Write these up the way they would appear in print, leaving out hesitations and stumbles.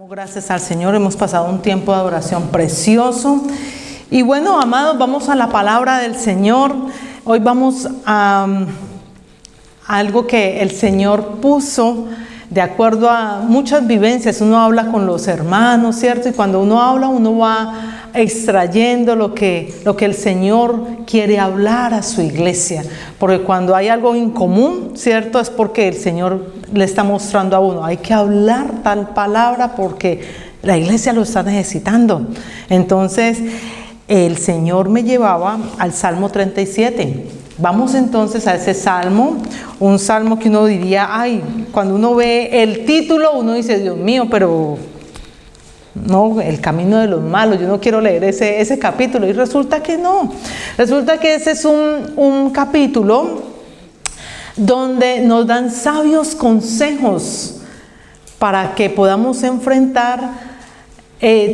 Gracias al Señor, hemos pasado un tiempo de adoración precioso. Y bueno, amados, vamos a la palabra del Señor. Hoy vamos a algo que el Señor puso de acuerdo a muchas vivencias. Uno habla con los hermanos, ¿cierto? Y cuando uno habla, uno va extrayendo lo que el Señor quiere hablar a su iglesia. Porque cuando hay algo en común, ¿cierto? Es porque el Señor le está mostrando a uno, hay que hablar tal palabra porque la iglesia lo está necesitando. Entonces, el Señor me llevaba al Salmo 37. Vamos entonces a ese salmo, un salmo que uno diría, ay, cuando uno ve el título, uno dice, Dios mío, pero no, el camino de los malos, yo no quiero leer ese capítulo. Y resulta que no, resulta que ese es un capítulo donde nos dan sabios consejos para que podamos enfrentar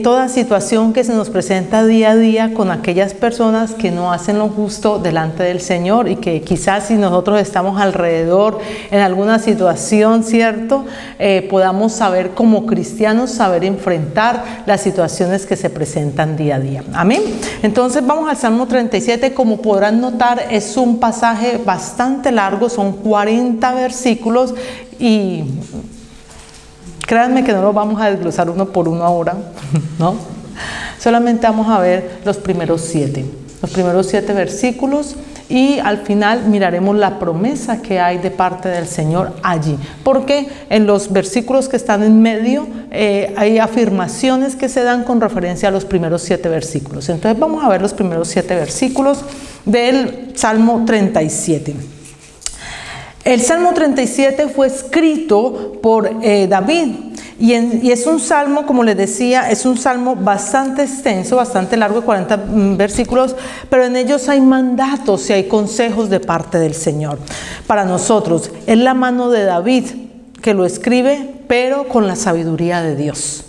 toda situación que se nos presenta día a día con aquellas personas que no hacen lo justo delante del Señor, y que quizás si nosotros estamos alrededor en alguna situación, ¿cierto? Podamos saber como cristianos, saber enfrentar las situaciones que se presentan día a día. Amén. Entonces vamos al Salmo 37. Como podrán notar, es un pasaje bastante largo, son 40 versículos y créanme que no lo vamos a desglosar uno por uno ahora, ¿no? Solamente vamos a ver los primeros 7 versículos, y al final miraremos la promesa que hay de parte del Señor allí. Porque en los versículos que están en medio hay afirmaciones que se dan con referencia a los primeros 7 versículos. Entonces vamos a ver los primeros 7 versículos del Salmo 37. El Salmo 37 fue escrito por David y es un salmo, como les decía, es un salmo bastante extenso, bastante largo, 40 versículos, pero en ellos hay mandatos y hay consejos de parte del Señor para nosotros. Es la mano de David que lo escribe, pero con la sabiduría de Dios.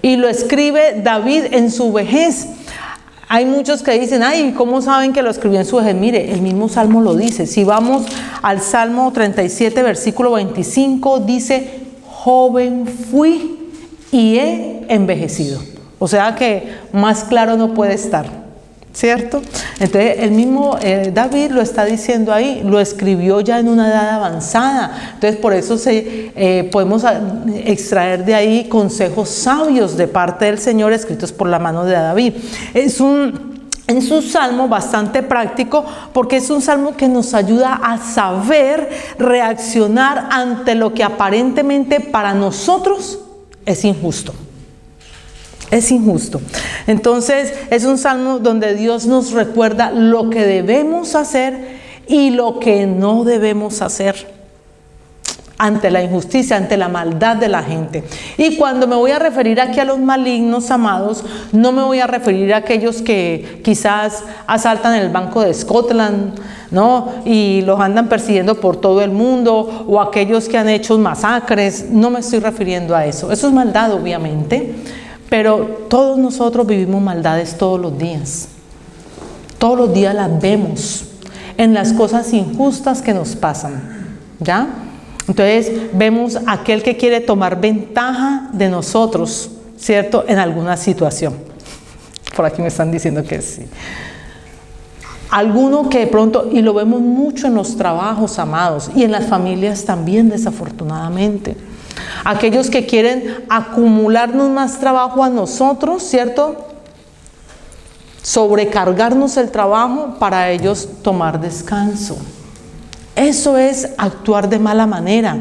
Y lo escribe David en su vejez. Hay muchos que dicen, ay, ¿cómo saben que lo escribió en su vejez? Mire, el mismo Salmo lo dice. Si vamos al Salmo 37, versículo 25, dice, joven fui y he envejecido. O sea que más claro no puede estar, ¿cierto? Entonces el mismo David lo está diciendo ahí, lo escribió ya en una edad avanzada. Entonces por eso podemos extraer de ahí consejos sabios de parte del Señor escritos por la mano de David. Es un salmo bastante práctico porque es un salmo que nos ayuda a saber reaccionar ante lo que aparentemente para nosotros es injusto. Es injusto. Entonces es un salmo donde Dios nos recuerda lo que debemos hacer y lo que no debemos hacer ante la injusticia, ante la maldad de la gente. Y cuando me voy a referir aquí a los malignos, amados, no me voy a referir a aquellos que quizás asaltan el Banco de Scotland, ¿no? Y los andan persiguiendo por todo el mundo, o aquellos que han hecho masacres. No me estoy refiriendo a eso. Eso es maldad, obviamente. Pero todos nosotros vivimos maldades todos los días. Todos los días las vemos en las cosas injustas que nos pasan, ¿ya? Entonces vemos aquel que quiere tomar ventaja de nosotros, ¿cierto? En alguna situación. Por aquí me están diciendo que sí. Alguno que de pronto, y lo vemos mucho en los trabajos, amados, y en las familias también, desafortunadamente. Aquellos que quieren acumularnos más trabajo a nosotros, ¿cierto? Sobrecargarnos el trabajo para ellos tomar descanso. Eso es actuar de mala manera.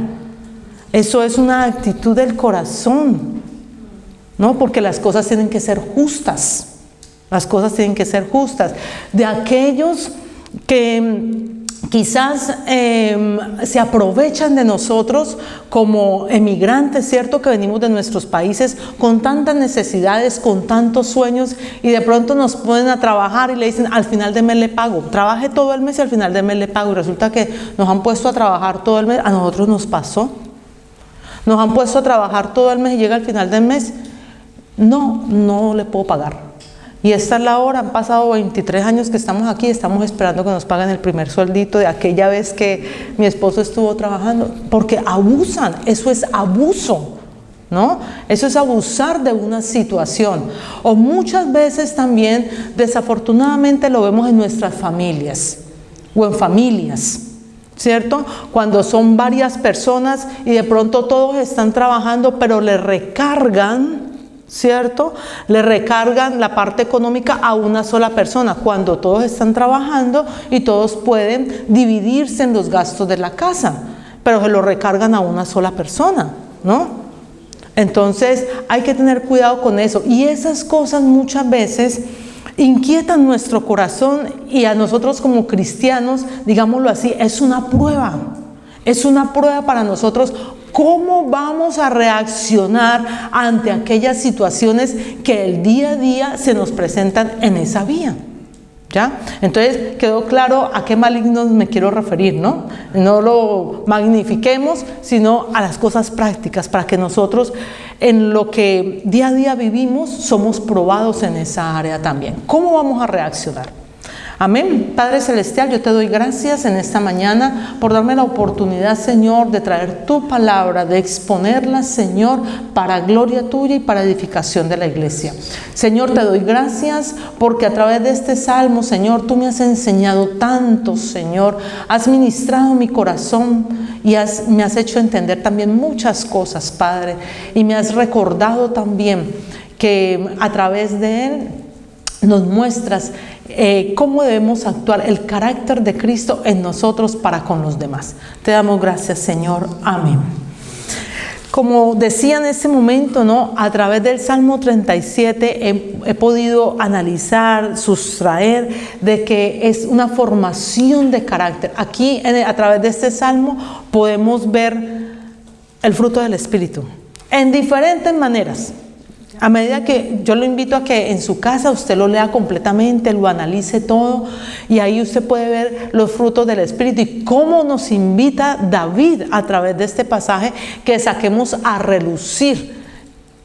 Eso es una actitud del corazón, ¿no? Porque las cosas tienen que ser justas. Las cosas tienen que ser justas. De aquellos que quizás se aprovechan de nosotros como emigrantes, ¿cierto? Que venimos de nuestros países con tantas necesidades, con tantos sueños, y de pronto nos ponen a trabajar y le dicen, al final de mes le pago. Trabaje todo el mes y al final de mes le pago. Y resulta que nos han puesto a trabajar todo el mes. A nosotros nos pasó. Nos han puesto a trabajar todo el mes y llega al final del mes, no le puedo pagar. Y esta es la hora, han pasado 23 años que estamos aquí, estamos esperando que nos paguen el primer sueldito de aquella vez que mi esposo estuvo trabajando, porque abusan, eso es abuso. ¿no? Eso es abusar de una situación. O muchas veces también, desafortunadamente, lo vemos en nuestras familias o en familias, ¿cierto? Cuando son varias personas y de pronto todos están trabajando, pero le recargan, ¿cierto? Le recargan la parte económica a una sola persona, cuando todos están trabajando y todos pueden dividirse en los gastos de la casa, pero se lo recargan a una sola persona, ¿no? Entonces hay que tener cuidado con eso, y esas cosas muchas veces inquietan nuestro corazón, y a nosotros como cristianos, digámoslo así, es una prueba para nosotros. ¿Cómo vamos a reaccionar ante aquellas situaciones que el día a día se nos presentan en esa vía? ¿Ya? Entonces quedó claro a qué malignos me quiero referir, ¿no? No lo magnifiquemos, sino a las cosas prácticas, para que nosotros en lo que día a día vivimos somos probados en esa área también. ¿Cómo vamos a reaccionar? Amén. Padre Celestial, yo te doy gracias en esta mañana por darme la oportunidad, Señor, de traer tu palabra, de exponerla, Señor, para gloria tuya y para edificación de la iglesia. Señor, te doy gracias porque a través de este salmo, Señor, tú me has enseñado tanto, Señor, has ministrado mi corazón y me has hecho entender también muchas cosas, Padre, y me has recordado también que a través de él nos muestras cómo debemos actuar, el carácter de Cristo en nosotros para con los demás. Te damos gracias, Señor. Amén. Como decía en ese momento, ¿no? A través del Salmo 37 he podido analizar, sustraer de que es una formación de carácter. Aquí, a través de este Salmo, podemos ver el fruto del Espíritu en diferentes maneras. A medida que yo lo invito a que en su casa usted lo lea completamente, lo analice todo, y ahí usted puede ver los frutos del Espíritu y cómo nos invita David a través de este pasaje que saquemos a relucir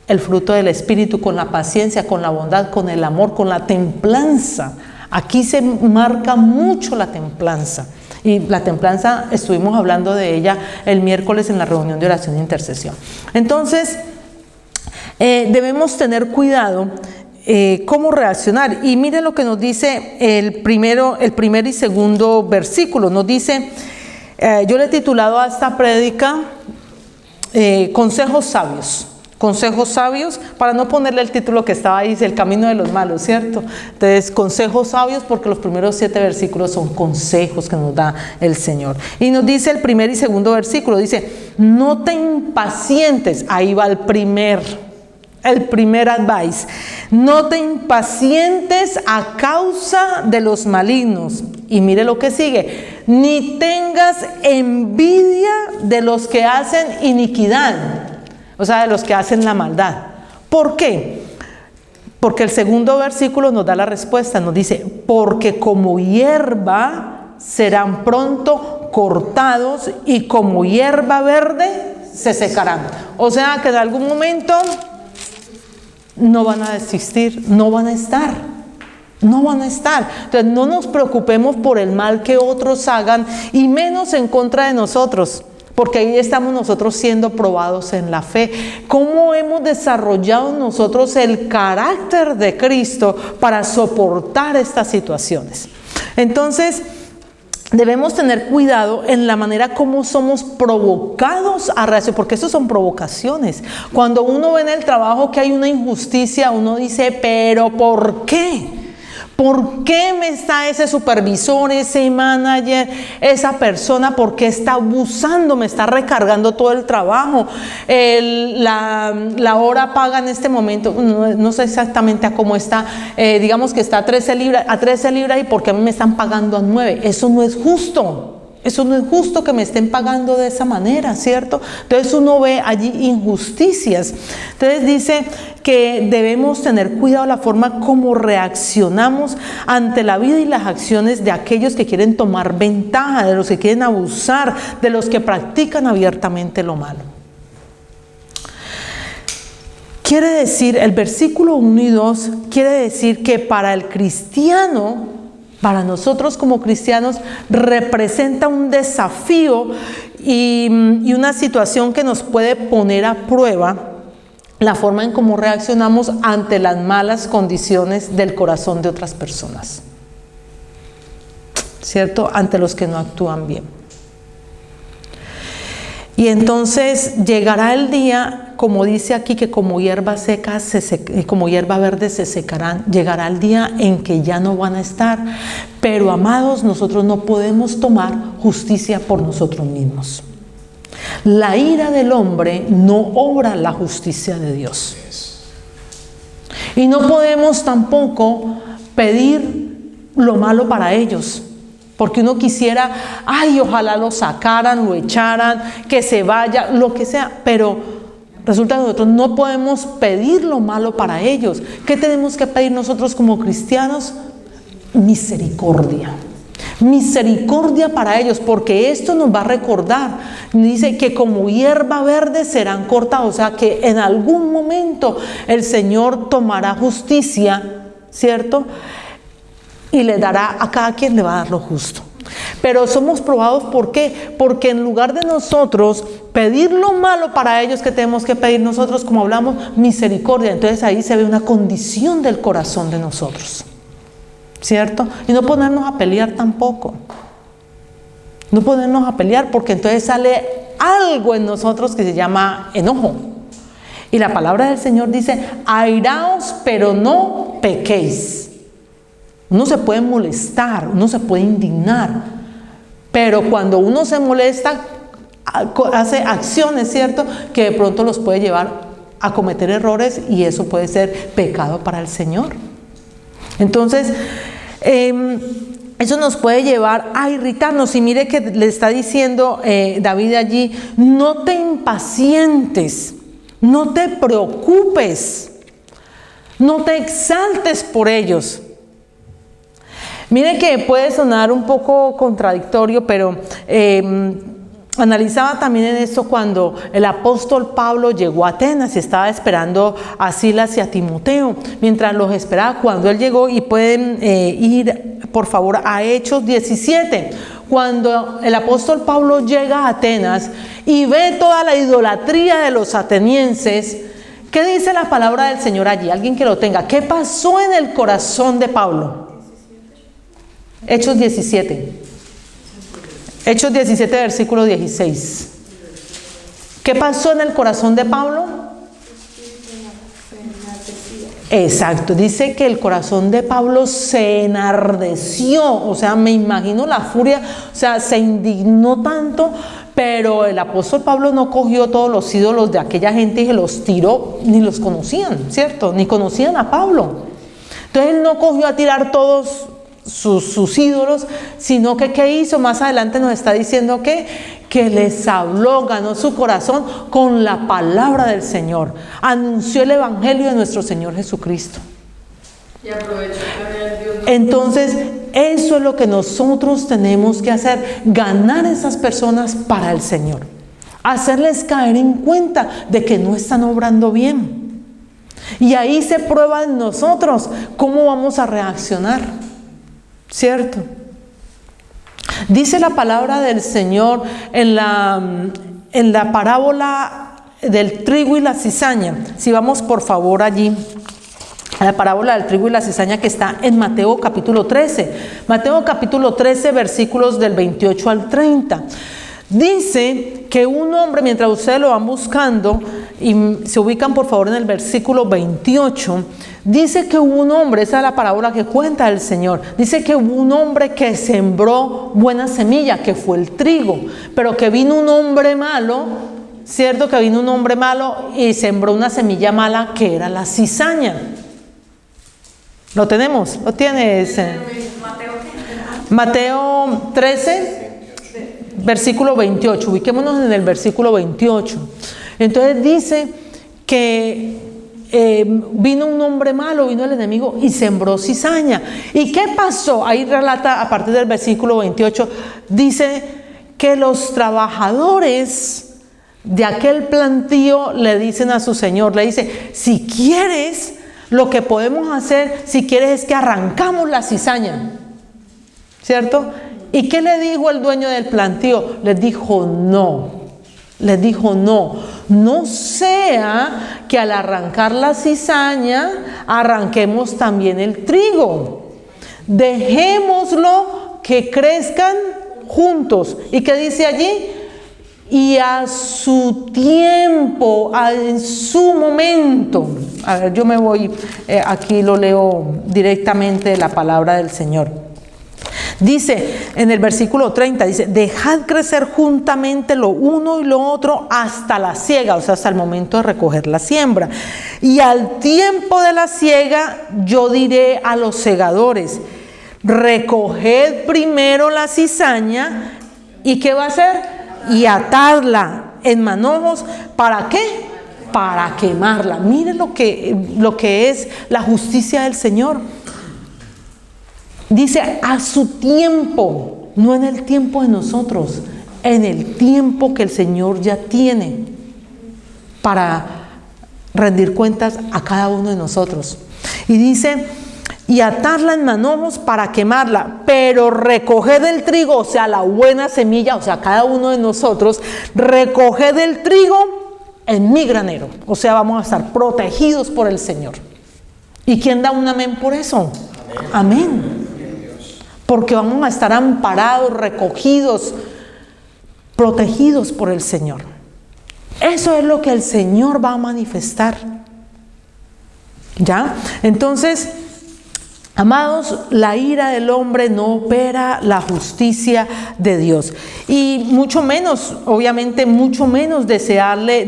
el fruto del Espíritu con la paciencia, con la bondad, con el amor, con la templanza. Aquí se marca mucho la templanza. Y la templanza estuvimos hablando de ella el miércoles en la reunión de oración e intercesión. Entonces, debemos tener cuidado cómo reaccionar. Y miren lo que nos dice el primer y segundo versículo. Nos dice, yo le he titulado a esta prédica consejos sabios. Consejos sabios, para no ponerle el título que estaba ahí, el camino de los malos, ¿cierto? Entonces, consejos sabios, porque los primeros 7 versículos son consejos que nos da el Señor. Y nos dice el primer y segundo versículo, dice, no te impacientes. Ahí va el primer advice. No te impacientes a causa de los malignos. Y mire lo que sigue. Ni tengas envidia de los que hacen iniquidad. O sea, de los que hacen la maldad. ¿Por qué? Porque el segundo versículo nos da la respuesta. Nos dice, porque como hierba serán pronto cortados y como hierba verde se secarán. O sea, que en algún momento no van a desistir, no van a estar. Entonces no nos preocupemos por el mal que otros hagan y menos en contra de nosotros, porque ahí estamos nosotros siendo probados en la fe. ¿Cómo hemos desarrollado nosotros el carácter de Cristo para soportar estas situaciones? Entonces, debemos tener cuidado en la manera como somos provocados a reaccionar, porque eso son provocaciones. Cuando uno ve en el trabajo que hay una injusticia, uno dice, ¿pero por qué? ¿Por qué me está ese supervisor, ese manager, esa persona? ¿Por qué está abusando? Me está recargando todo el trabajo. La hora paga en este momento, no sé exactamente a cómo está, digamos que está a 13 libras y ¿por qué me están pagando a 9? Eso no es justo. Eso no es justo que me estén pagando de esa manera, ¿cierto? Entonces uno ve allí injusticias. Entonces dice que debemos tener cuidado la forma como reaccionamos ante la vida y las acciones de aquellos que quieren tomar ventaja, de los que quieren abusar, de los que practican abiertamente lo malo. Quiere decir, el versículo 1 y 2 quiere decir que para el cristiano, para nosotros como cristianos, representa un desafío y una situación que nos puede poner a prueba la forma en cómo reaccionamos ante las malas condiciones del corazón de otras personas, ¿cierto? Ante los que no actúan bien. Y entonces llegará el día, como dice aquí, que como hierba seca, como hierba verde se secarán. Llegará el día en que ya no van a estar. Pero amados, nosotros no podemos tomar justicia por nosotros mismos. La ira del hombre no obra la justicia de Dios. Y no podemos tampoco pedir lo malo para ellos. Porque uno quisiera, ay, ojalá lo sacaran, lo echaran, que se vaya, lo que sea. Pero resulta que nosotros no podemos pedir lo malo para ellos. ¿Qué tenemos que pedir nosotros como cristianos? Misericordia. Misericordia para ellos, porque esto nos va a recordar. Dice que como hierba verde serán cortados. O sea que en algún momento el Señor tomará justicia, ¿cierto? Y le dará a cada quien, le va a dar lo justo. Pero somos probados, ¿por qué? Porque en lugar de nosotros pedir lo malo para ellos, que tenemos que pedir nosotros, como hablamos, misericordia. Entonces ahí se ve una condición del corazón de nosotros, ¿cierto? Y no ponernos a pelear tampoco. No ponernos a pelear, porque entonces sale algo en nosotros que se llama enojo. Y la palabra del Señor dice, airaos, pero no pequéis. Uno se puede molestar, uno se puede indignar, pero cuando uno se molesta, hace acciones, ¿cierto?, que de pronto los puede llevar a cometer errores, y eso puede ser pecado para el Señor. Entonces, eso nos puede llevar a irritarnos. Y mire que le está diciendo David allí, no te impacientes, no te preocupes, no te exaltes por ellos. Mire que puede sonar un poco contradictorio, pero analizaba también en esto cuando el apóstol Pablo llegó a Atenas y estaba esperando a Silas y a Timoteo. Mientras los esperaba, cuando él llegó, y pueden ir por favor a Hechos 17, cuando el apóstol Pablo llega a Atenas y ve toda la idolatría de los atenienses, ¿qué dice la palabra del Señor allí? Alguien que lo tenga. ¿Qué pasó en el corazón de Pablo? Hechos 17. Hechos 17, versículo 16. ¿Qué pasó en el corazón de Pablo? Exacto, dice que el corazón de Pablo se enardeció, o sea, me imagino la furia, o sea, se indignó tanto, pero el apóstol Pablo no cogió todos los ídolos de aquella gente y se los tiró, ni los conocían, ¿cierto? Ni conocían a Pablo. Entonces él no cogió a tirar todos sus ídolos, sino que ¿qué hizo? Más adelante nos está diciendo que les habló, ganó su corazón con la palabra del Señor, anunció el evangelio de nuestro Señor Jesucristo. Y aprovechó que Dios. Entonces eso es lo que nosotros tenemos que hacer, ganar a esas personas para el Señor, hacerles caer en cuenta de que no están obrando bien, y ahí se prueba en nosotros cómo vamos a reaccionar, ¿cierto? Dice la palabra del Señor en la parábola del trigo y la cizaña. Si vamos por favor allí a la parábola del trigo y la cizaña, que está en Mateo capítulo 13. Mateo capítulo 13, versículos del 28 al 30. Dice que un hombre, mientras ustedes lo van buscando y se ubican por favor en el versículo 28, dice que hubo un hombre, esa es la parábola que cuenta el Señor, dice que hubo un hombre que sembró buena semilla, que fue el trigo, pero que vino un hombre malo, ¿cierto? Que vino un hombre malo y sembró una semilla mala, que era la cizaña. ¿Lo tenemos? ¿Lo tienes? Mateo 13, versículo 28, ubiquémonos en el versículo 28. Entonces dice que vino un hombre malo, vino el enemigo y sembró cizaña. ¿Y qué pasó? Ahí relata a partir del versículo 28, dice que los trabajadores de aquel plantío le dicen a su señor, le dice, si quieres, lo que podemos hacer, si quieres, es que arrancamos la cizaña, ¿cierto? ¿Y qué le dijo el dueño del plantío? Les dijo, no, Les dijo, no sea que al arrancar la cizaña, arranquemos también el trigo. Dejémoslo que crezcan juntos. ¿Y qué dice allí? Y a su tiempo, en su momento. A ver, yo me voy, aquí lo leo directamente de la palabra del Señor. Dice en el versículo 30, dice, dejad crecer juntamente lo uno y lo otro hasta la siega, o sea, hasta el momento de recoger la siembra. Y al tiempo de la siega, yo diré a los segadores, recoged primero la cizaña, ¿y qué va a hacer? Y atadla en manojos, ¿para qué? Para quemarla. Miren lo que es la justicia del Señor. Dice, a su tiempo, no en el tiempo de nosotros, en el tiempo que el Señor ya tiene para rendir cuentas a cada uno de nosotros. Y dice, y atarla en manojos para quemarla, pero recoged el trigo, o sea, la buena semilla, o sea, cada uno de nosotros, recoged el trigo en mi granero. O sea, vamos a estar protegidos por el Señor. ¿Y quién da un amén por eso? Amén. Porque vamos a estar amparados, recogidos, protegidos por el Señor. Eso es lo que el Señor va a manifestar. ¿Ya? Entonces, amados, la ira del hombre no opera la justicia de Dios. Y mucho menos, obviamente, mucho menos desearle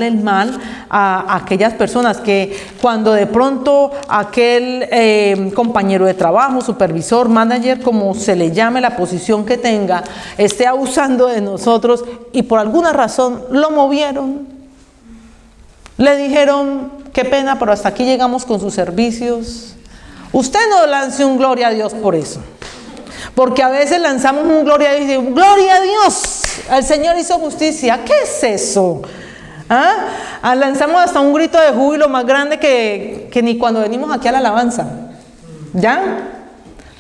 el mal a aquellas personas que cuando de pronto aquel compañero de trabajo, supervisor, manager, como se le llame la posición que tenga, esté abusando de nosotros y por alguna razón lo movieron. Le dijeron, qué pena, pero hasta aquí llegamos con sus servicios. Usted no lance un gloria a Dios por eso. Porque a veces lanzamos un gloria a Dios y decimos, gloria a Dios, el Señor hizo justicia. ¿Qué es eso? ¿Ah? Lanzamos hasta un grito de júbilo más grande que ni cuando venimos aquí a la alabanza. ¿Ya?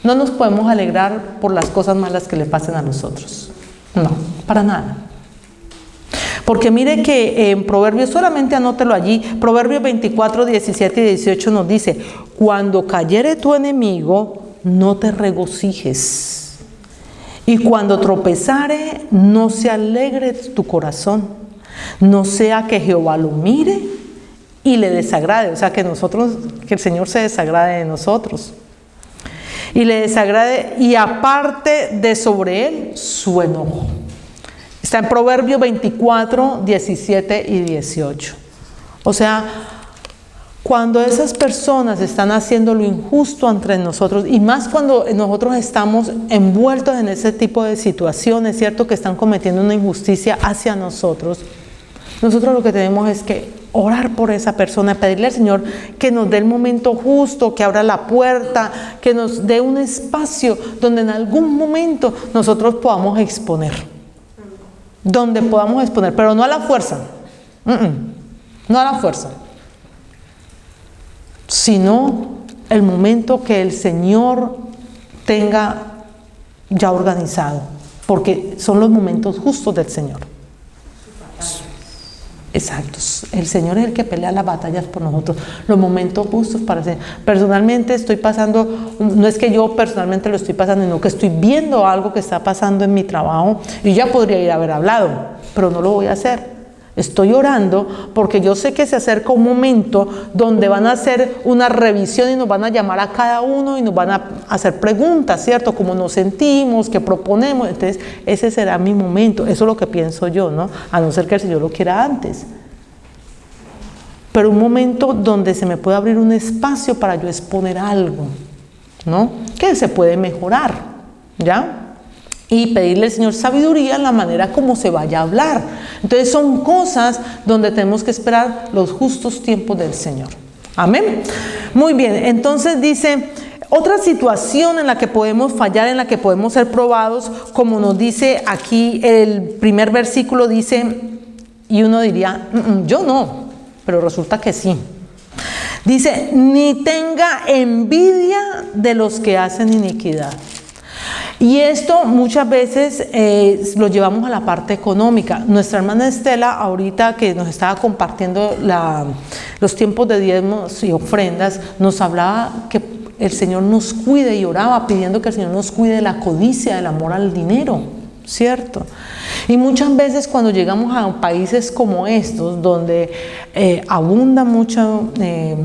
No nos podemos alegrar por las cosas malas que le pasen a nosotros. No, para nada. Porque mire que en Proverbios, solamente anótelo allí, Proverbios 24, 17 y 18 nos dice, cuando cayere tu enemigo, no te regocijes. Y cuando tropezare, no se alegre tu corazón. No sea que Jehová lo mire y le desagrade. O sea, que el Señor se desagrade de nosotros. Y le desagrade y aparte de sobre él su enojo. Está en Proverbios 24, 17 y 18. O sea, cuando esas personas están haciendo lo injusto entre nosotros, y más cuando nosotros estamos envueltos en ese tipo de situaciones, ¿cierto? Que están cometiendo una injusticia hacia nosotros, nosotros lo que tenemos es que orar por esa persona, pedirle al Señor que nos dé el momento justo, que abra la puerta, que nos dé un espacio donde en algún momento nosotros podamos exponer. Donde podamos exponer, pero no a la fuerza. No a la fuerza. Sino el momento que el Señor tenga ya organizado. Porque son los momentos justos del Señor. Exacto. El Señor es el que pelea las batallas por nosotros. Los momentos justos para hacer. Personalmente estoy pasando, no es que yo personalmente lo estoy pasando, sino que estoy viendo algo que está pasando en mi trabajo y ya podría ir a haber hablado, pero no lo voy a hacer. Estoy orando porque yo sé que se acerca un momento donde van a hacer una revisión y nos van a llamar a cada uno y nos van a hacer preguntas, ¿cierto? Cómo nos sentimos, qué proponemos. Entonces, ese será mi momento. Eso es lo que pienso yo, ¿no? A no ser que el Señor lo quiera antes. Pero un momento donde se me puede abrir un espacio para yo exponer algo, ¿no? Que se puede mejorar, ¿ya? Y pedirle al Señor sabiduría en la manera como se vaya a hablar. Entonces son cosas donde tenemos que esperar los justos tiempos del Señor. Amén. Muy bien, entonces dice, otra situación en la que podemos fallar, en la que podemos ser probados, como nos dice aquí el primer versículo, dice, y uno diría, yo no, pero resulta que sí. Dice, ni tenga envidia de los que hacen iniquidad. Y esto muchas veces lo llevamos a la parte económica. Nuestra hermana Estela, ahorita que nos estaba compartiendo los tiempos de diezmos y ofrendas, nos hablaba que el Señor nos cuide y oraba pidiendo que el Señor nos cuide de la codicia, del amor al dinero, ¿cierto? Y muchas veces cuando llegamos a países como estos, donde abunda mucho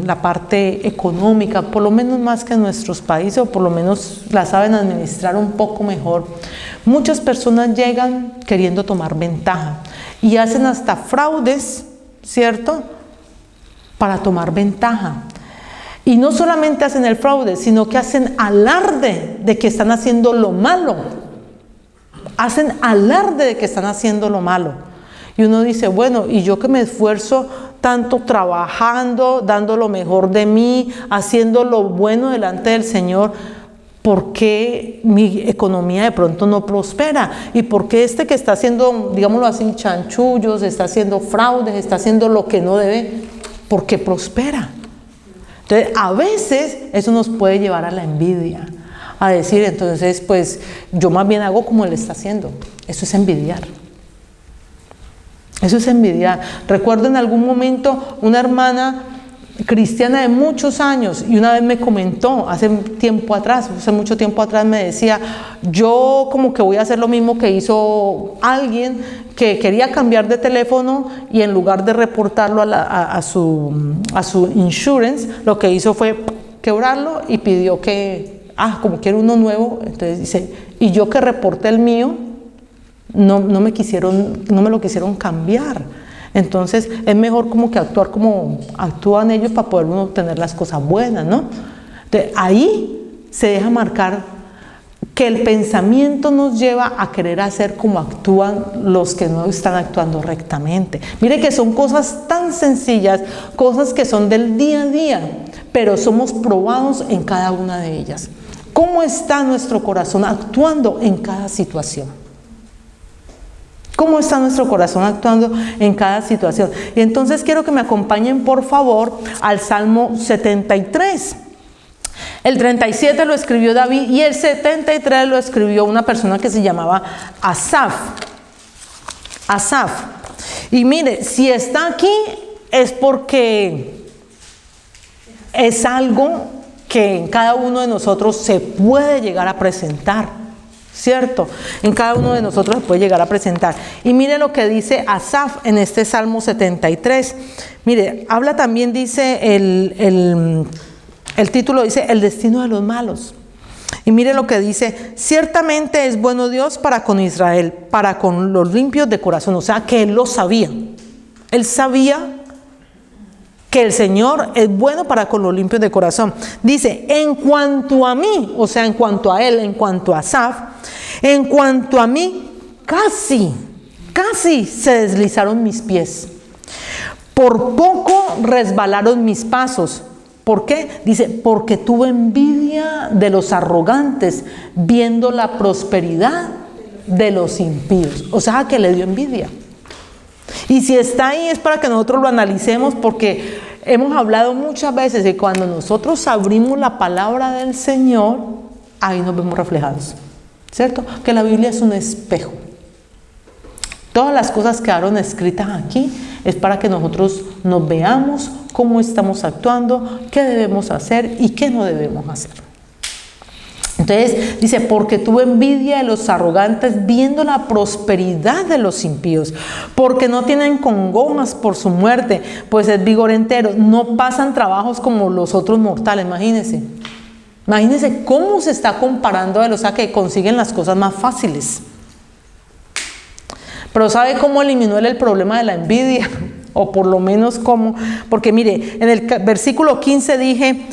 la parte económica, por lo menos más que en nuestros países, o por lo menos la saben administrar un poco mejor, muchas personas llegan queriendo tomar ventaja y hacen hasta fraudes, ¿cierto?, para tomar ventaja. Y no solamente hacen el fraude, sino que hacen alarde de que están haciendo lo malo. Hacen alarde de que están haciendo lo malo. Y uno dice, bueno, y yo que me esfuerzo tanto trabajando, dando lo mejor de mí, haciendo lo bueno delante del Señor, ¿por qué mi economía de pronto no prospera? ¿Y por qué este que está haciendo, digámoslo así, chanchullos, está haciendo fraudes, está haciendo lo que no debe, por qué prospera? Entonces, a veces eso nos puede llevar a la envidia, a decir, entonces, pues, yo más bien hago como él está haciendo. Eso es envidiar. Eso es envidiar. Recuerdo en algún momento una hermana cristiana de muchos años, y una vez me comentó, hace mucho tiempo atrás me decía, yo como que voy a hacer lo mismo que hizo alguien que quería cambiar de teléfono y en lugar de reportarlo a su insurance, lo que hizo fue quebrarlo y pidió que, como quiero uno nuevo, entonces dice, y yo que reporté el mío, no me lo quisieron cambiar. Entonces es mejor como que actuar como actúan ellos para poder uno obtener las cosas buenas, ¿no? Entonces, ahí se deja marcar que el pensamiento nos lleva a querer hacer como actúan los que no están actuando rectamente. Mire que son cosas tan sencillas, cosas que son del día a día, pero somos probados en cada una de ellas. ¿Cómo está nuestro corazón actuando en cada situación? ¿Cómo está nuestro corazón actuando en cada situación? Y entonces quiero que me acompañen, por favor, al Salmo 73. El 37 lo escribió David y el 73 lo escribió una persona que se llamaba Asaf. Asaf. Y mire, si está aquí es porque es algo que en cada uno de nosotros se puede llegar a presentar. ¿Cierto? En cada uno de nosotros se puede llegar a presentar. Y mire lo que dice Asaf en este Salmo 73. Mire, habla también, dice, el título dice, el destino de los malos. Y mire lo que dice, ciertamente es bueno Dios para con Israel, para con los limpios de corazón. O sea, que él lo sabía. Él sabía que el Señor es bueno para con los limpios de corazón. Dice, en cuanto a mí, o sea, en cuanto a él, en cuanto a Asaf, en cuanto a mí, casi se deslizaron mis pies. Por poco resbalaron mis pasos. ¿Por qué? Dice, porque tuve envidia de los arrogantes, viendo la prosperidad de los impíos. O sea, que le dio envidia. Y si está ahí es para que nosotros lo analicemos, porque hemos hablado muchas veces de cuando nosotros abrimos la palabra del Señor, ahí nos vemos reflejados, ¿cierto? Que la Biblia es un espejo. Todas las cosas que quedaron escritas aquí es para que nosotros nos veamos cómo estamos actuando, qué debemos hacer y qué no debemos hacer. Entonces dice, porque tuve envidia de los arrogantes viendo la prosperidad de los impíos, porque no tienen congojas por su muerte, pues es vigor entero, no pasan trabajos como los otros mortales. Imagínense cómo se está comparando a los que consiguen las cosas más fáciles. Pero ¿sabe cómo eliminó él el problema de la envidia? O por lo menos cómo, porque mire, en el versículo 15 dije,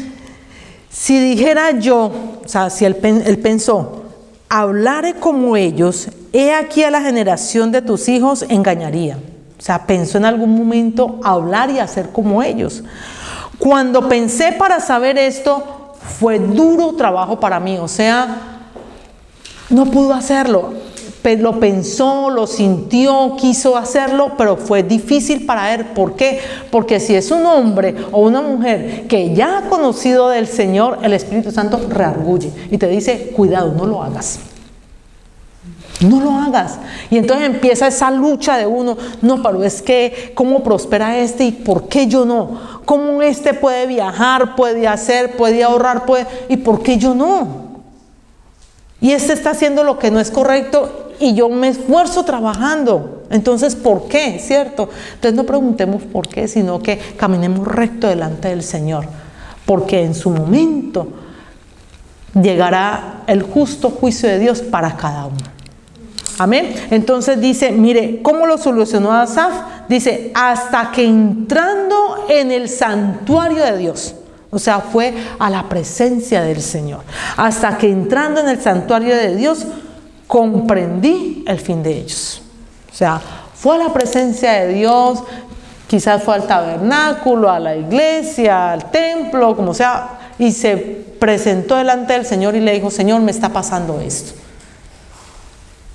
si dijera yo, o sea, si él pensó, hablaré como ellos, he aquí a la generación de tus hijos engañaría. O sea, pensó en algún momento hablar y hacer como ellos. Cuando pensé para saber esto, fue duro trabajo para mí. O sea, no pudo hacerlo. Lo pensó, lo sintió, quiso hacerlo, pero fue difícil para él. ¿Por qué? Porque si es un hombre o una mujer que ya ha conocido del Señor, el Espíritu Santo reargulle y te dice, cuidado, no lo hagas. No lo hagas. Y entonces empieza esa lucha de uno. No, pero es que, ¿cómo prospera este y por qué yo no? ¿Cómo este puede viajar, puede hacer, puede ahorrar, y por qué yo no? Y este está haciendo lo que no es correcto y yo me esfuerzo trabajando. Entonces, ¿por qué? ¿Cierto? Entonces no preguntemos por qué, sino que caminemos recto delante del Señor. Porque en su momento llegará el justo juicio de Dios para cada uno. Amén. Entonces dice, mire, ¿cómo lo solucionó Asaf? Dice, hasta que entrando en el santuario de Dios. O sea, fue a la presencia del Señor. Hasta que entrando en el santuario de Dios, comprendí el fin de ellos. O sea, fue a la presencia de Dios, quizás fue al tabernáculo, a la iglesia, al templo, como sea, y se presentó delante del Señor y le dijo, Señor, me está pasando esto.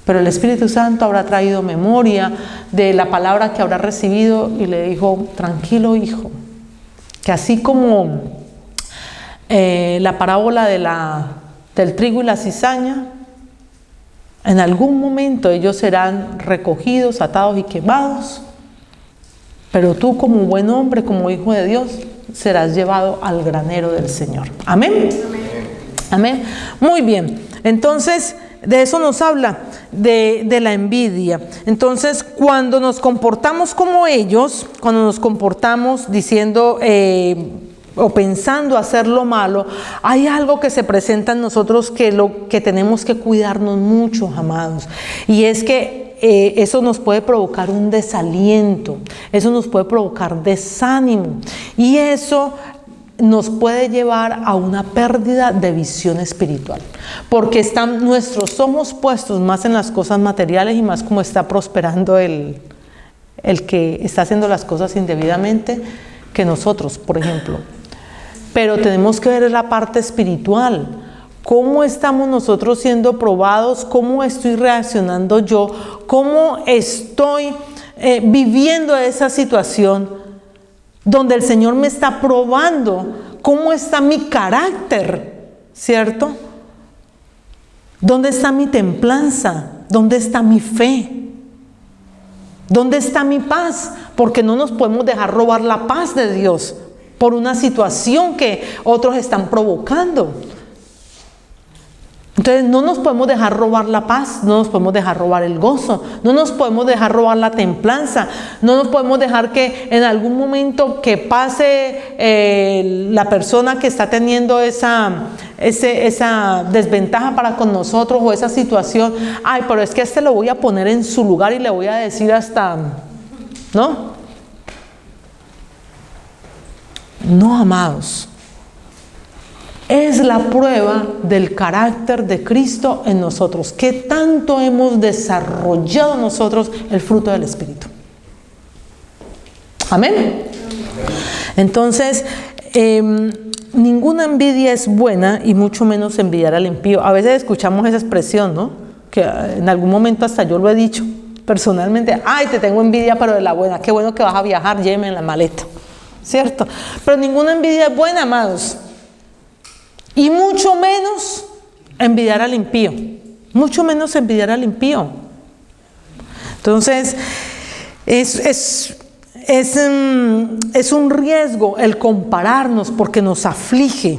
Pero el Espíritu Santo habrá traído memoria de la palabra que habrá recibido y le dijo, tranquilo hijo, que así como la parábola del trigo y la cizaña, en algún momento ellos serán recogidos, atados y quemados, pero tú como buen hombre, como hijo de Dios, serás llevado al granero del Señor. Amén. Amén. Muy bien. Entonces, de eso nos habla, de la envidia. Entonces, cuando nos comportamos como ellos, cuando nos comportamos diciendo o pensando hacer lo malo, hay algo que se presenta en nosotros que tenemos que cuidarnos mucho, amados. Y es que eso nos puede provocar un desaliento, eso nos puede provocar desánimo. Y eso nos puede llevar a una pérdida de visión espiritual, porque están nuestros ojos puestos más en las cosas materiales y más como está prosperando el que está haciendo las cosas indebidamente que nosotros, por ejemplo. Pero tenemos que ver la parte espiritual. ¿Cómo estamos nosotros siendo probados? ¿Cómo estoy reaccionando yo? ¿Cómo estoy viviendo esa situación donde el Señor me está probando? ¿Cómo está mi carácter? ¿Cierto? ¿Dónde está mi templanza? ¿Dónde está mi fe? ¿Dónde está mi paz? Porque no nos podemos dejar robar la paz de Dios por una situación que otros están provocando. Entonces no nos podemos dejar robar la paz, no nos podemos dejar robar el gozo, no nos podemos dejar robar la templanza, no nos podemos dejar que en algún momento que pase la persona que está teniendo esa desventaja para con nosotros o esa situación, ay, pero es que a este lo voy a poner en su lugar y le voy a decir hasta, ¿no? No, amados. Es la prueba del carácter de Cristo en nosotros. ¿Qué tanto hemos desarrollado nosotros el fruto del Espíritu? Amén. Entonces, ninguna envidia es buena y mucho menos envidiar al impío. A veces escuchamos esa expresión, ¿no? Que en algún momento hasta yo lo he dicho personalmente. Ay, te tengo envidia, pero de la buena. Qué bueno que vas a viajar, lléveme en la maleta. ¿Cierto? Pero ninguna envidia es buena, amados. Y mucho menos envidiar al impío. Mucho menos envidiar al impío. Entonces, es un riesgo el compararnos porque nos aflige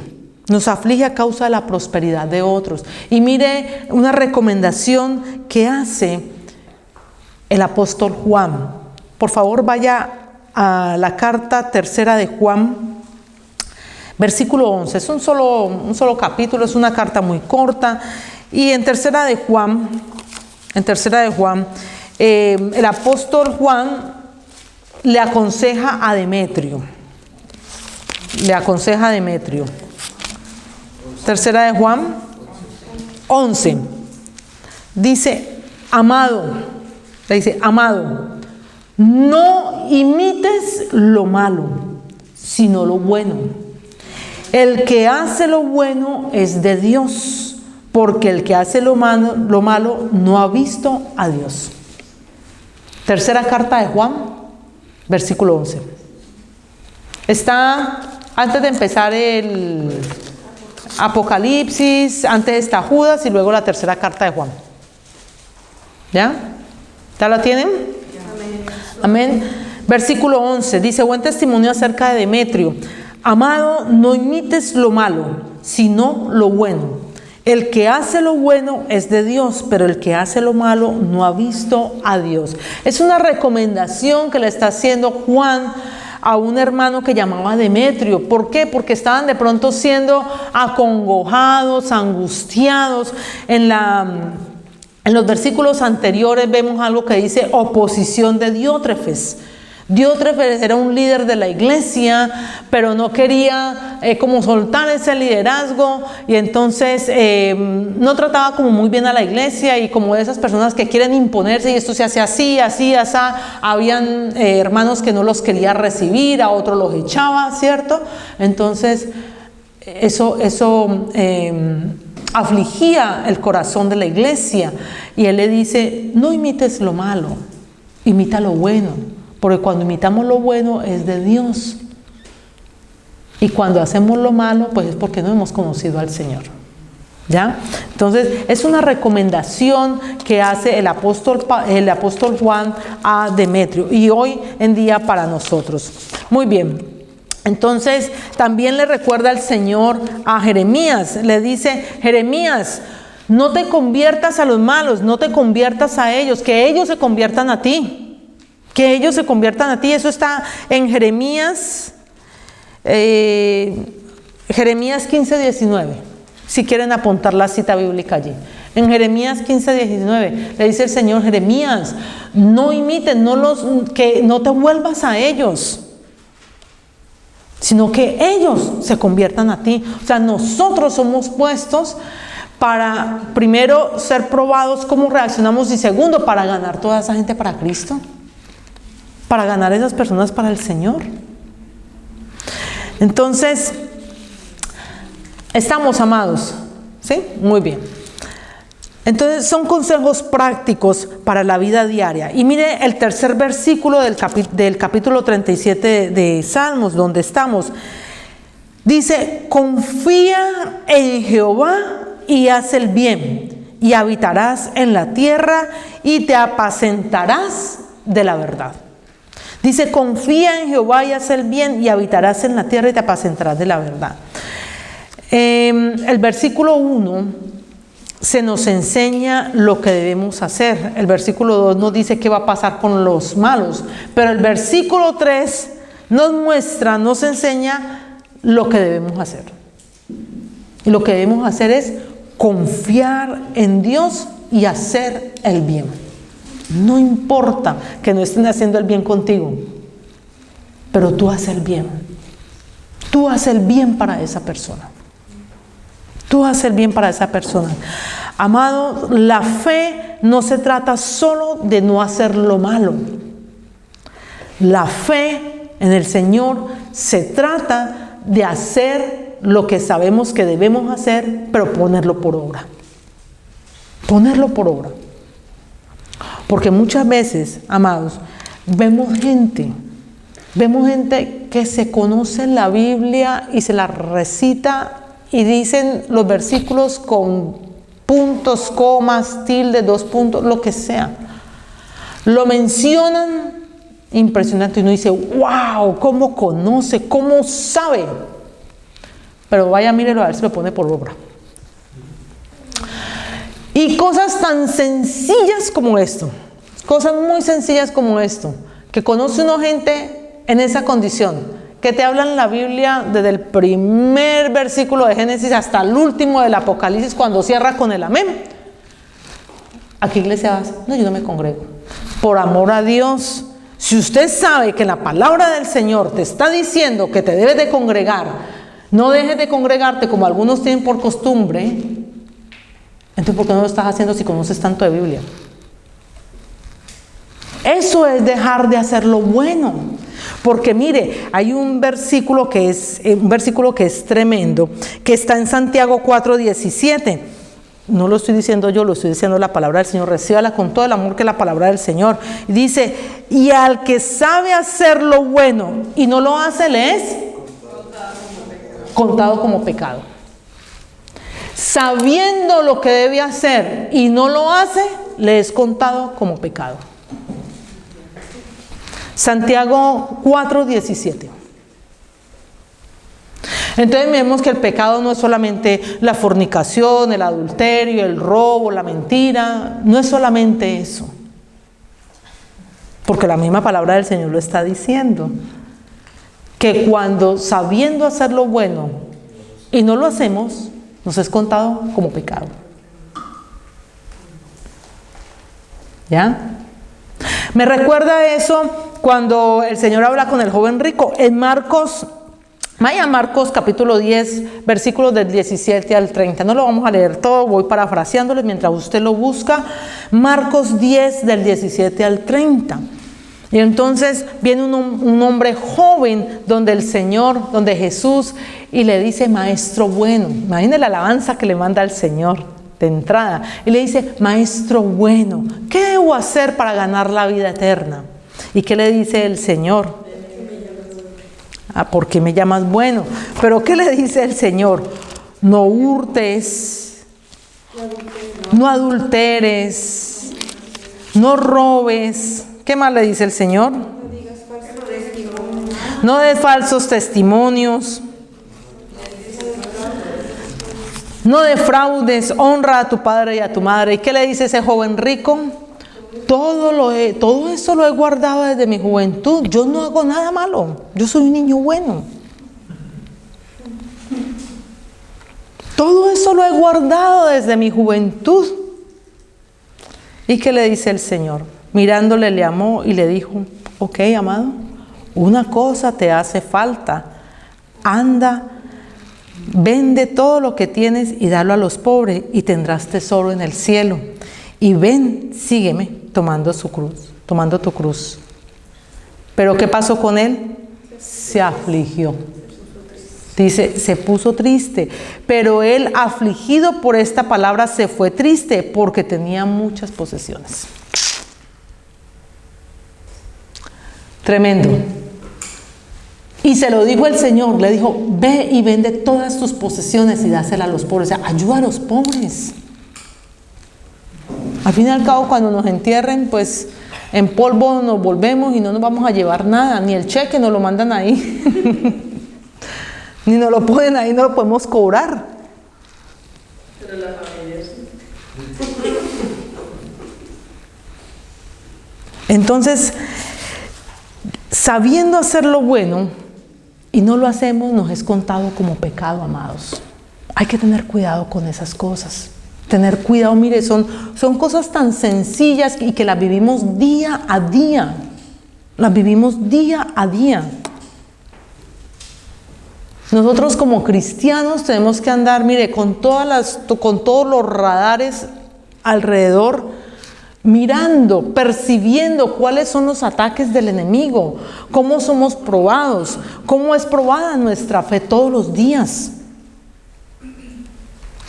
a causa de la prosperidad de otros. Y mire una recomendación que hace el apóstol Juan. Por favor, vaya a la carta tercera de Juan, versículo 11. Es un solo capítulo, es una carta muy corta. Y en tercera de Juan, el apóstol Juan le aconseja a Demetrio. Tercera de Juan 11. Dice, amado, no imites lo malo, sino lo bueno. El que hace lo bueno es de Dios, porque el que hace lo malo no ha visto a Dios. Tercera carta de Juan, versículo 11. Está antes de empezar el Apocalipsis, antes está Judas y luego la tercera carta de Juan. ¿Ya? ¿Ya la tienen? Amén. Versículo 11 dice, buen testimonio acerca de Demetrio. Amado, no imites lo malo, sino lo bueno. El que hace lo bueno es de Dios, pero el que hace lo malo no ha visto a Dios. Es una recomendación que le está haciendo Juan a un hermano que llamaba Demetrio. ¿Por qué? Porque estaban de pronto siendo acongojados, angustiados. En los versículos anteriores vemos algo que dice oposición de Diótrefes. Diótrefes era un líder de la iglesia, pero no quería como soltar ese liderazgo, y entonces no trataba como muy bien a la iglesia, y como de esas personas que quieren imponerse, y esto se hace así, así, así. Habían hermanos que no los quería recibir, a otros los echaba, ¿cierto? Entonces eso afligía el corazón de la iglesia, y él le dice, no imites lo malo, imita lo bueno. Porque cuando imitamos lo bueno es de Dios. Y cuando hacemos lo malo, pues es porque no hemos conocido al Señor. ¿Ya? Entonces, es una recomendación que hace el apóstol Juan a Demetrio. Y hoy en día para nosotros. Muy bien. Entonces, también le recuerda el Señor a Jeremías. Le dice, Jeremías, no te conviertas a los malos, no te conviertas a ellos, que ellos se conviertan a ti. Que ellos se conviertan a ti. Eso está en Jeremías 15:19. Si quieren apuntar la cita bíblica allí. En Jeremías 15:19 le dice el Señor, Jeremías, no imites, que no te vuelvas a ellos, sino que ellos se conviertan a ti. O sea, nosotros somos puestos para, primero, ser probados cómo reaccionamos, y segundo, para ganar toda esa gente para Cristo. Para ganar esas personas para el Señor. Entonces, estamos amados, ¿sí? Muy bien. Entonces, son consejos prácticos para la vida diaria. Y mire el tercer versículo del capítulo 37 de Salmos, donde estamos. Dice, confía en Jehová y haz el bien, y habitarás en la tierra y te apacentarás de la verdad. Dice, confía en Jehová y haz el bien, y habitarás en la tierra y te apacentarás de la verdad. El versículo 1 se nos enseña lo que debemos hacer. El versículo 2 nos dice qué va a pasar con los malos. Pero el versículo 3 nos enseña lo que debemos hacer. Y lo que debemos hacer es confiar en Dios y hacer el bien. No importa que no estén haciendo el bien contigo, pero tú haces el bien. Tú haces el bien para esa persona. Tú haces el bien para esa persona. Amado, la fe no se trata solo de no hacer lo malo. La fe en el Señor se trata de hacer lo que sabemos que debemos hacer, pero ponerlo por obra. Ponerlo por obra. Porque muchas veces, amados, vemos gente que se conoce la Biblia y se la recita y dicen los versículos con puntos, comas, tildes, 2 puntos, lo que sea. Lo mencionan impresionante y uno dice, wow, cómo conoce, cómo sabe. Pero vaya, mírelo a ver si lo pone por obra. Y cosas tan sencillas como esto, cosas muy sencillas como esto, que conoce una gente en esa condición, que te hablan la Biblia desde el primer versículo de Génesis hasta el último del Apocalipsis, cuando cierra con el amén. ¿A qué iglesia vas? No, yo no me congrego. Por amor a Dios, si usted sabe que la palabra del Señor te está diciendo que te debes de congregar, no dejes de congregarte como algunos tienen por costumbre. Entonces, ¿por qué no lo estás haciendo si conoces tanto de Biblia? Eso es dejar de hacer lo bueno. Porque mire, hay un versículo que es tremendo, que está en Santiago 4:17. No lo estoy diciendo yo, lo estoy diciendo la palabra del Señor. Recíbala con todo el amor que es la palabra del Señor. Y dice, y al que sabe hacer lo bueno y no lo hace, le es contado como pecado. Sabiendo lo que debe hacer y no lo hace, le es contado como pecado. Santiago 4:17. Entonces vemos que el pecado no es solamente la fornicación, el adulterio, el robo, la mentira, no es solamente eso. Porque la misma palabra del Señor lo está diciendo. Que cuando sabiendo hacer lo bueno y no lo hacemos, nos es contado como pecado. ¿Ya? Me recuerda eso cuando el Señor habla con el joven rico en Marcos. Vaya Marcos capítulo 10, versículos del 17 al 30. No lo vamos a leer todo, voy parafraseándolo mientras usted lo busca. Marcos 10 del 17 al 30. Y entonces viene un hombre joven donde Jesús, y le dice, maestro bueno. Imagine la alabanza que le manda el Señor de entrada. Y le dice, maestro bueno, ¿qué debo hacer para ganar la vida eterna? ¿Y qué le dice el Señor? ¿Por qué me llamas bueno? Pero ¿qué le dice el Señor? No hurtes, no adulteres, no robes. ¿Qué más le dice el Señor? No des falsos testimonios. No defraudes, honra a tu padre y a tu madre. ¿Y qué le dice ese joven rico? Todo eso lo he guardado desde mi juventud. Yo no hago nada malo. Yo soy un niño bueno. Todo eso lo he guardado desde mi juventud. ¿Y qué le dice el Señor? Mirándole, le amó y le dijo, ok, amado, una cosa te hace falta. Anda, vende todo lo que tienes y dalo a los pobres y tendrás tesoro en el cielo. Y ven, sígueme, tomando tu cruz. Pero ¿qué pasó con él? Se afligió. Dice, se puso triste. Pero él, afligido por esta palabra, se fue triste porque tenía muchas posesiones. Tremendo. Y se lo dijo el Señor, le dijo, ve y vende todas tus posesiones y dáselas a los pobres. O sea, ayuda a los pobres. Al fin y al cabo, cuando nos entierren, pues en polvo nos volvemos y no nos vamos a llevar nada. Ni el cheque nos lo mandan ahí. Ni nos lo ponen ahí, no lo podemos cobrar. Pero la familia sí. Entonces, sabiendo hacer lo bueno y no lo hacemos, nos es contado como pecado, amados. Hay que tener cuidado con esas cosas. Tener cuidado, mire, son cosas tan sencillas y que las vivimos día a día. Las vivimos día a día. Nosotros como cristianos tenemos que andar, mire, con todos los radares alrededor, mirando, percibiendo cuáles son los ataques del enemigo, cómo somos probados, cómo es probada nuestra fe todos los días.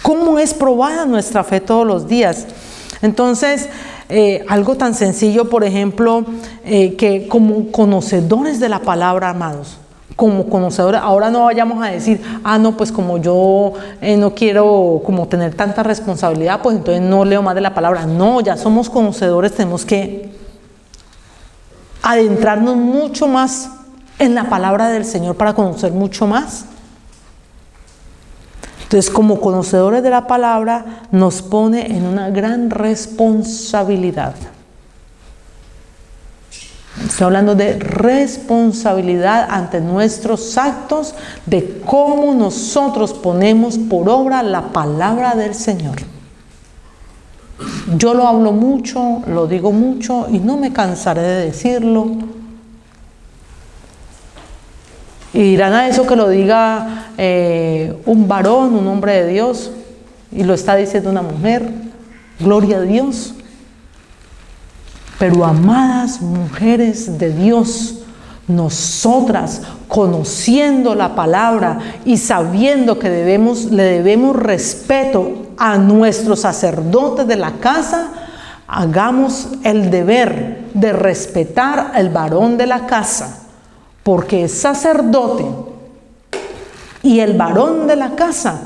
¿Cómo es probada nuestra fe todos los días? Entonces, algo tan sencillo, por ejemplo, que como conocedores de la palabra, amados, como conocedores, ahora no vayamos a decir, no, pues como yo no quiero como tener tanta responsabilidad, pues entonces no leo más de la palabra. No, ya somos conocedores, tenemos que adentrarnos mucho más en la palabra del Señor para conocer mucho más. Entonces, como conocedores de la palabra, nos pone en una gran responsabilidad. Estoy hablando de responsabilidad ante nuestros actos, de cómo nosotros ponemos por obra la palabra del Señor. Yo lo hablo mucho, lo digo mucho y no me cansaré de decirlo. Y dirán a eso que lo diga un varón, un hombre de Dios, y lo está diciendo una mujer. Gloria a Dios. Pero amadas mujeres de Dios, nosotras conociendo la palabra y sabiendo que le debemos respeto a nuestros sacerdotes de la casa, hagamos el deber de respetar al varón de la casa, porque es sacerdote y el varón de la casa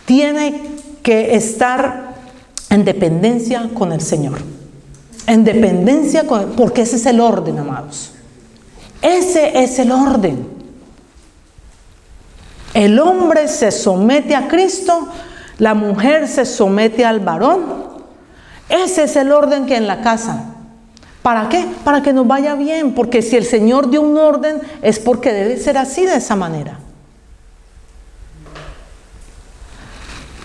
tiene que estar en dependencia con el Señor. En dependencia porque ese es el orden, amados. Ese es el orden. El hombre se somete a Cristo, la mujer se somete al varón. Ese es el orden que en la casa. ¿Para qué? Para que nos vaya bien, porque si el Señor dio un orden es porque debe ser así, de esa manera.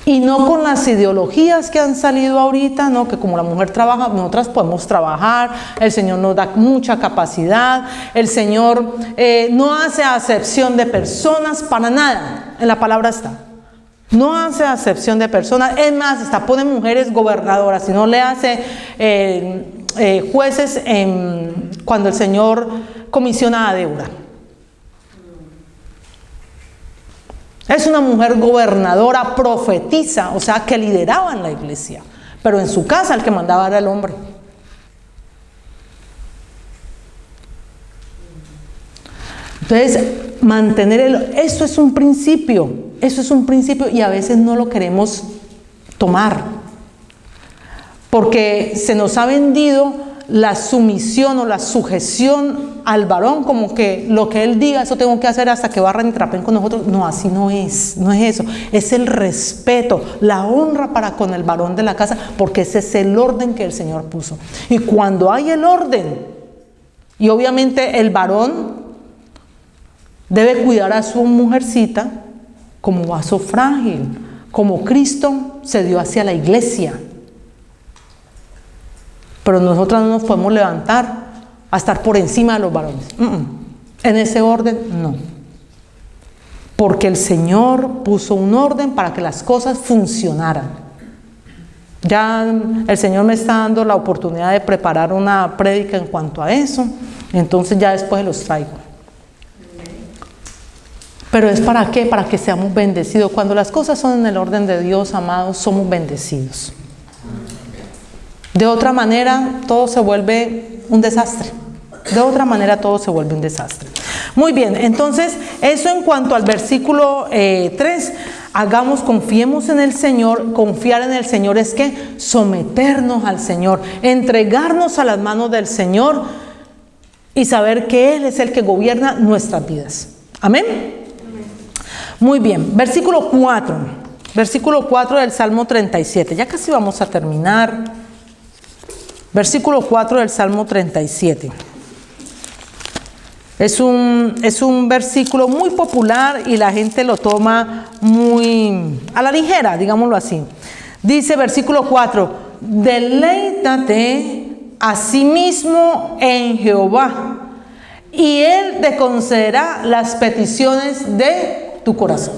Y no con las ideologías que han salido ahorita, no, que como la mujer trabaja, nosotras podemos trabajar, el Señor nos da mucha capacidad, el Señor no hace acepción de personas para nada, en la palabra está. No hace acepción de personas, es más, hasta pone mujeres gobernadoras, y no le hace jueces cuando el Señor comisiona a Débora. Es una mujer gobernadora, profetiza, o sea, que lideraba en la iglesia. Pero en su casa el que mandaba era el hombre. Entonces, eso es un principio. Eso es un principio y a veces no lo queremos tomar. Porque se nos ha vendido la sumisión o la sujeción al varón, como que lo que él diga, eso tengo que hacer hasta que barran y trapen con nosotros. No, así no es eso. Es el respeto, la honra para con el varón de la casa, porque ese es el orden que el Señor puso. Y cuando hay el orden, y obviamente el varón debe cuidar a su mujercita como vaso frágil, como Cristo se dio hacia la iglesia. Pero nosotras no nos podemos levantar a estar por encima de los varones. En ese orden, no. Porque el Señor puso un orden para que las cosas funcionaran. Ya el Señor me está dando la oportunidad de preparar una prédica en cuanto a eso. Entonces ya después los traigo. Pero ¿es para qué? Para que seamos bendecidos. Cuando las cosas son en el orden de Dios, amados, somos bendecidos. De otra manera, todo se vuelve un desastre. De otra manera, todo se vuelve un desastre. Muy bien, entonces, eso en cuanto al versículo 3. Confiemos en el Señor. Confiar en el Señor es que someternos al Señor, entregarnos a las manos del Señor y saber que Él es el que gobierna nuestras vidas. Amén. Muy bien, versículo 4. Versículo 4 del Salmo 37. Ya casi vamos a terminar. Versículo 4 del Salmo 37. Es un versículo muy popular y la gente lo toma muy a la ligera, digámoslo así. Dice versículo 4, deleítate asimismo en Jehová, y Él te concederá las peticiones de tu corazón.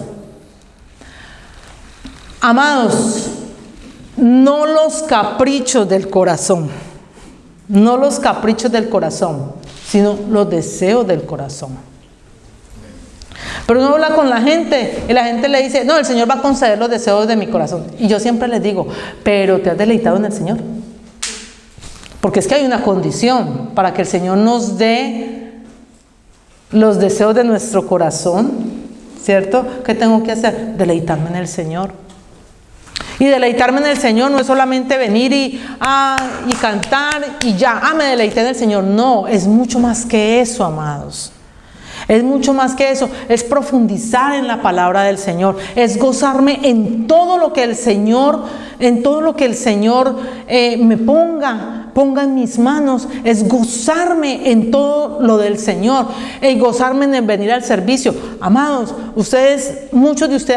Amados, no los caprichos del corazón, no los caprichos del corazón, sino los deseos del corazón. Pero uno habla con la gente y la gente le dice, no, el Señor va a conceder los deseos de mi corazón. Y yo siempre les digo, pero ¿te has deleitado en el Señor? Porque es que hay una condición para que el Señor nos dé los deseos de nuestro corazón, ¿cierto? ¿Qué tengo que hacer? Deleitarme en el Señor. Y deleitarme en el Señor no es solamente venir y cantar y ya, me deleité en el Señor. No, es mucho más que eso, amados. Es mucho más que eso, es profundizar en la palabra del Señor, es gozarme en todo lo que el Señor, me ponga en mis manos, es gozarme en todo lo del Señor, y gozarme en venir al servicio. Amados,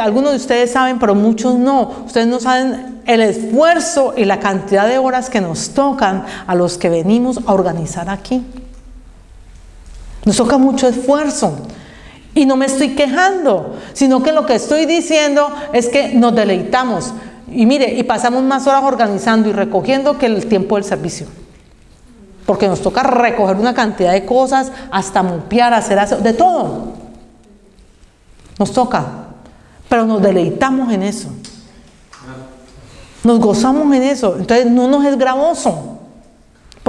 algunos de ustedes saben, pero muchos no, ustedes no saben el esfuerzo y la cantidad de horas que nos tocan a los que venimos a organizar aquí. Nos toca mucho esfuerzo y no me estoy quejando, sino que lo que estoy diciendo es que nos deleitamos y mire, y pasamos más horas organizando y recogiendo que el tiempo del servicio, porque nos toca recoger una cantidad de cosas, hasta mupear, hacer de todo nos toca, pero nos deleitamos en eso, nos gozamos en eso. Entonces no nos es gravoso,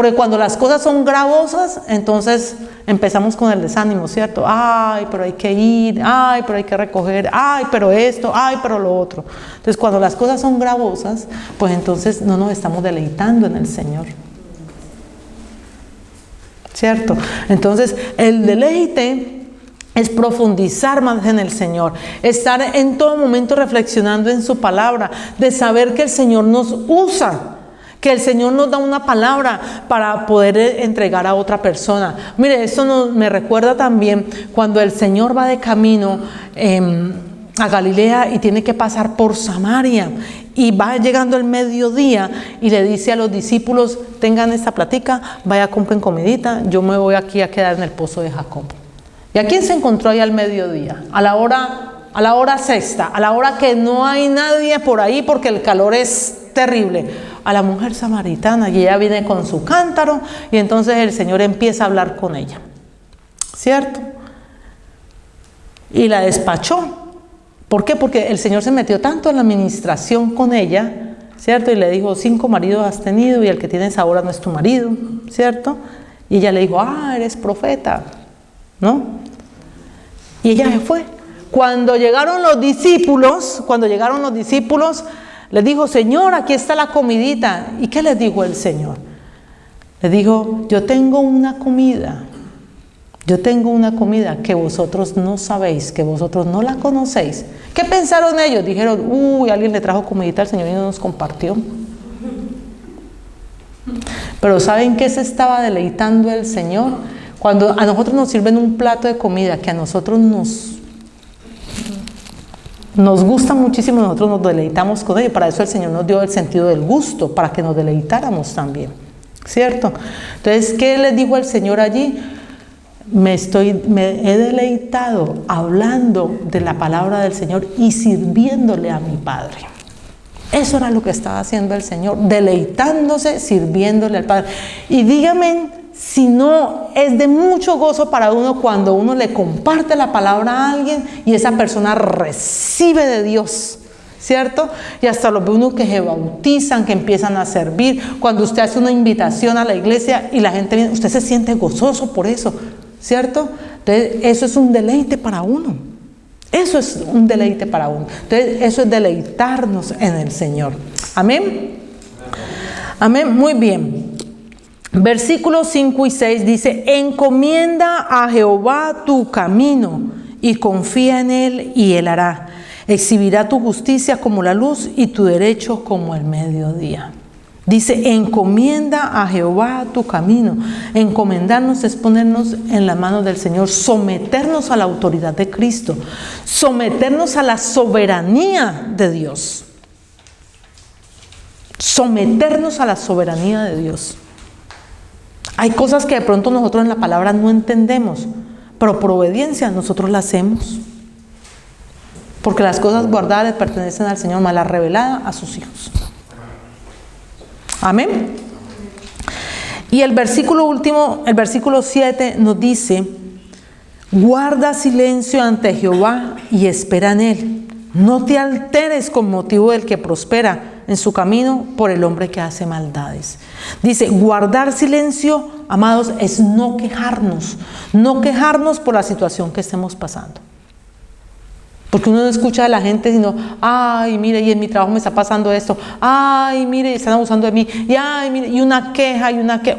Porque cuando las cosas son gravosas, entonces empezamos con el desánimo, ¿cierto? Ay, pero hay que ir, ay, pero hay que recoger, ay, pero esto, ay, pero lo otro. Entonces, cuando las cosas son gravosas, pues entonces no nos estamos deleitando en el Señor, ¿cierto? Entonces, el deleite es profundizar más en el Señor, estar en todo momento reflexionando en su palabra, de saber que el Señor nos usa, que el Señor nos da una palabra para poder entregar a otra persona. Mire, esto me recuerda también cuando el Señor va de camino a Galilea y tiene que pasar por Samaria, y va llegando el mediodía y le dice a los discípulos: tengan esta platica, vaya, compren comidita, yo me voy aquí a quedar en el pozo de Jacob. ¿Y a quién se encontró ahí al mediodía? A la hora sexta, a la hora que no hay nadie por ahí porque el calor es terrible. A la mujer samaritana, y ella viene con su cántaro, y entonces el Señor empieza a hablar con ella, ¿cierto? Y la despachó. ¿Por qué? Porque el Señor se metió tanto en la administración con ella, ¿cierto? Y le dijo: 5 maridos has tenido y el que tienes ahora no es tu marido, ¿cierto? Y ella le dijo: ah, eres profeta, ¿no? Y ella se fue. Cuando llegaron los discípulos, les dijo: Señor, aquí está la comidita. ¿Y qué les dijo el Señor? Les dijo: yo tengo una comida que vosotros no sabéis, que vosotros no la conocéis. ¿Qué pensaron ellos? Dijeron: uy, alguien le trajo comidita al Señor y no nos compartió. Pero ¿saben qué se estaba deleitando el Señor? Cuando a nosotros nos sirven un plato de comida que a nosotros nos gusta muchísimo, nosotros nos deleitamos con ello. Para eso el Señor nos dio el sentido del gusto, para que nos deleitáramos también, ¿cierto? Entonces, ¿qué les dijo el Señor allí? Me he deleitado hablando de la palabra del Señor y sirviéndole a mi Padre. Eso era lo que estaba haciendo el Señor, deleitándose, sirviéndole al Padre. Y dígame si no es de mucho gozo para uno cuando uno le comparte la palabra a alguien y esa persona recibe de Dios, ¿cierto? Y hasta los ve uno que se bautizan, que empiezan a servir. Cuando usted hace una invitación a la iglesia y la gente viene, usted se siente gozoso por eso, ¿cierto? Entonces, eso es un deleite para uno. Eso es un deleite para uno. Entonces, eso es deleitarnos en el Señor. Amén. Amén. Muy bien. Versículos 5 y 6 dice: encomienda a Jehová tu camino y confía en Él y Él hará. Exhibirá tu justicia como la luz y tu derecho como el mediodía. Dice: encomienda a Jehová tu camino. Encomendarnos es ponernos en la mano del Señor, someternos a la autoridad de Cristo, someternos a la soberanía de Dios. Someternos a la soberanía de Dios. Hay cosas que de pronto nosotros en la palabra no entendemos, pero por obediencia nosotros las hacemos. Porque las cosas guardadas le pertenecen al Señor, mas la revelada a sus hijos. Amén. Y el versículo último, el versículo 7 nos dice: guarda silencio ante Jehová y espera en Él. No te alteres con motivo del que prospera en su camino por el hombre que hace maldades. Dice, guardar silencio, amados, es no quejarnos por la situación que estemos pasando. Porque uno no escucha a la gente sino: ay, mire, y en mi trabajo me está pasando esto, ay, mire, están abusando de mí, y ay, mire, y una queja,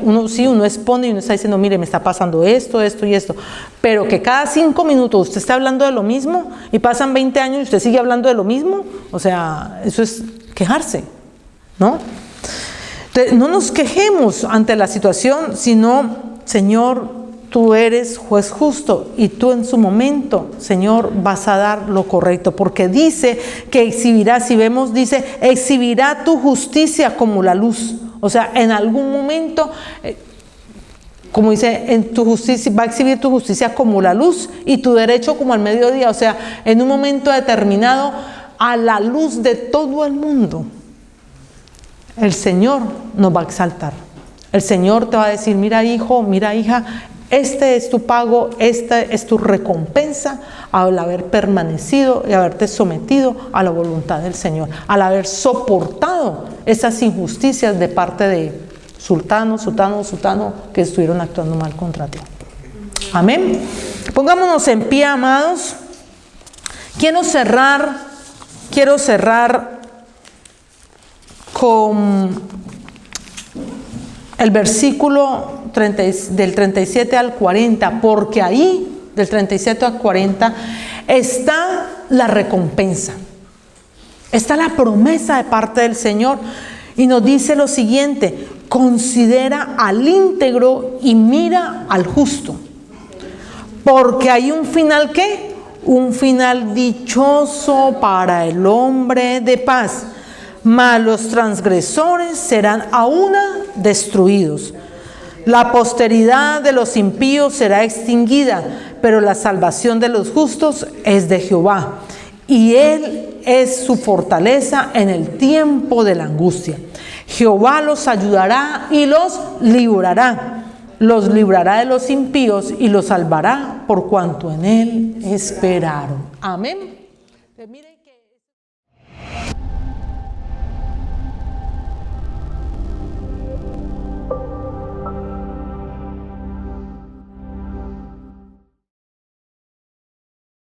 uno expone y uno está diciendo: mire, me está pasando esto, esto y esto. Pero que cada 5 minutos usted está hablando de lo mismo y pasan 20 años y usted sigue hablando de lo mismo, o sea, eso es quejarse, ¿no? Entonces, no nos quejemos ante la situación, sino: Señor, tú eres juez justo y tú en su momento, Señor, vas a dar lo correcto, porque dice que exhibirá, si vemos, dice, exhibirá tu justicia como la luz. O sea, en algún momento, como dice, en tu justicia, va a exhibir tu justicia como la luz y tu derecho como al mediodía. O sea, en un momento determinado, a la luz de todo el mundo, el Señor nos va a exaltar. El Señor te va a decir: mira, hijo, mira, hija, este es tu pago, esta es tu recompensa al haber permanecido y haberte sometido a la voluntad del Señor, al haber soportado esas injusticias de parte de sultano, que estuvieron actuando mal contra ti. Amén. Pongámonos en pie, amados. Quiero cerrar con el versículo del 37 al 40, porque ahí, del 37 al 40, está la recompensa. Está la promesa de parte del Señor. Y nos dice lo siguiente: considera al íntegro y mira al justo. Porque hay un final, ¿qué? Un final dichoso para el hombre de paz. Mas los transgresores serán a una destruidos. La posteridad de los impíos será extinguida, pero la salvación de los justos es de Jehová. Y Él es su fortaleza en el tiempo de la angustia. Jehová los ayudará y los librará. Los librará de los impíos y los salvará por cuanto en Él esperaron. Amén.